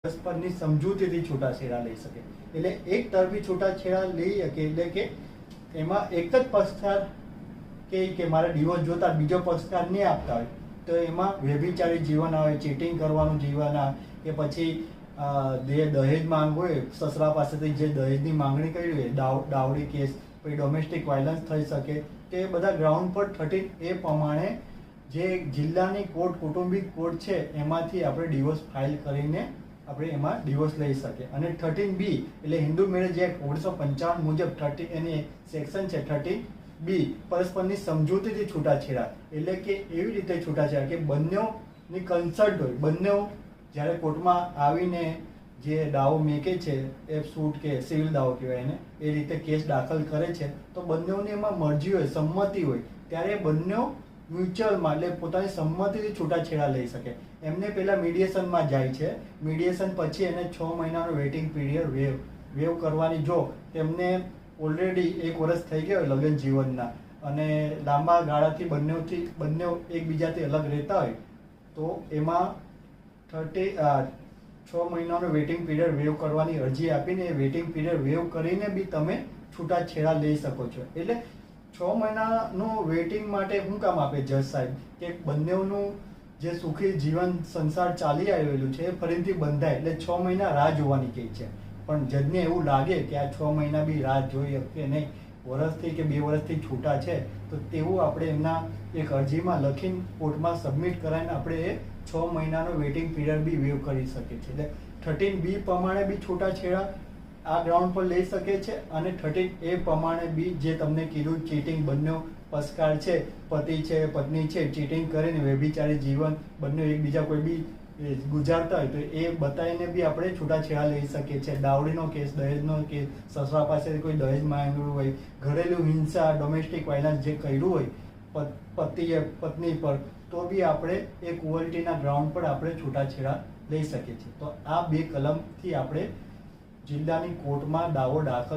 પરસ્પરની સમજૂતીથી છૂટાછેડા લઈ શકે. એટલે એક તરફી છૂટાછેડા લઈ શકે એટલે કે એમાં એક જ પક્ષકાર કે મારે ડિવોર્સ જોતા બીજો પક્ષકાર નહીં આપતા હોય તો એમાં વ્યભિચારી જીવન આવે, ચીટિંગ કરવાનું જીવન આવે કે પછી દહેજ માંગ હોય, સસરા પાસેથી જે દહેજની માંગણી કરી હોય, દાવડી કેસ, પછી ડોમેસ્ટિક વાયલન્સ થઈ શકે. તે બધા ગ્રાઉન્ડ પર 13A પ્રમાણે જે જિલ્લાની કોર્ટ, કૌટુંબિક કોર્ટ છે એમાંથી આપણે ડિવોર્સ ફાઇલ કરીને આપણે એમાં ડિવોર્સ લઈ શકીએ. અને 13B એટલે હિન્દુ મેરેજ એક્ટ 1955 મુજબ એની સેક્શન છે 13B, પરસ્પરની સમજૂતીથી છૂટાછેડા. એટલે કે એવી રીતે છૂટાછેડા કે બંનેની કન્સલ્ટ હોય, બંને જ્યારે કોર્ટમાં આવીને જે દાવો મેકે છે એ સૂટ કે સિવિલ દાવો કહેવાય એને, એ રીતે કેસ દાખલ કરે છે તો બંનેની એમાં મરજી હોય, સંમતિ હોય, ત્યારે બંને મ્યુચ્યુઅલમાં એટલે પોતાની સંમતિથી છૂટાછેડા લઈ શકે. એમને પહેલાં મીડિયેશનમાં જાય છે, મીડિયેશન પછી એને 6 મહિનાનો વેઇટિંગ પીરિયડ વેવ કરવાની. જો તેમને ઓલરેડી 1 વર્ષ થઈ ગયા હોય લગ્ન જીવનના અને લાંબા ગાળાથી બંને એકબીજાથી અલગ રહેતા હોય તો એમાં 6 મહિનાનો વેઇટિંગ પીરિયડ વેવ કરવાની અરજી આપીને એ વેઇટિંગ પીરિયડ વેવ કરીને બી તમે છૂટાછેડા લઈ શકો છો. એટલે 6 મહિનાનું વેઇટિંગ માટે શું કામ આપે જજ સાહેબ કે બંનેનું જે સુખી જીવન સંસાર ચાલી આવેલું છે એ ફરીથી બંધાય. એટલે 6 મહિના રાહ જોવાની કહે છે. પણ જજને એવું લાગે કે આ 6 મહિના બી રાહ જોઈ કે નહીં, વર્ષથી કે 2 વર્ષથી છૂટા છે, તો તેવું આપણે એમના એક અરજીમાં લખીને કોર્ટમાં સબમિટ કરાવીને આપણે એ 6 મહિનાનો વેઇટિંગ પીરિયડ બી વેવ કરી શકીએ છીએ. એટલે 13B પ્રમાણે બી છૂટાછેડા આ ગ્રાઉન્ડ પર લઈ શકે છે. અને 13A પ્રમાણે બી જે તમને કીધું ચીટિંગ, બંને પક્ષકાર છે, પતિ છે, પત્ની છે, ચીટિંગ કરીને વ્યભિચારી જીવન બંને એકબીજા કોઈ બી ગુજારતા હોય તો એ બતાવીને બી આપણે છૂટાછેડા લઈ શકીએ છીએ. દાવડીનો કેસ, દહેજનો કેસ, સસરા પાસે કોઈ દહેજ માંગ્યું હોય, ઘરેલું હિંસા, ડોમેસ્ટિક વાયલન્સ જે કર્યું હોય પતિએ પત્ની પર, તો બી આપણે એ ક્રુઅલ્ટીના ગ્રાઉન્ડ પર આપણે છૂટાછેડા લઈ શકીએ છીએ. તો આ 2 કલમથી આપણે જિલ્લાની કોર્ટમાં દાવો દાખલ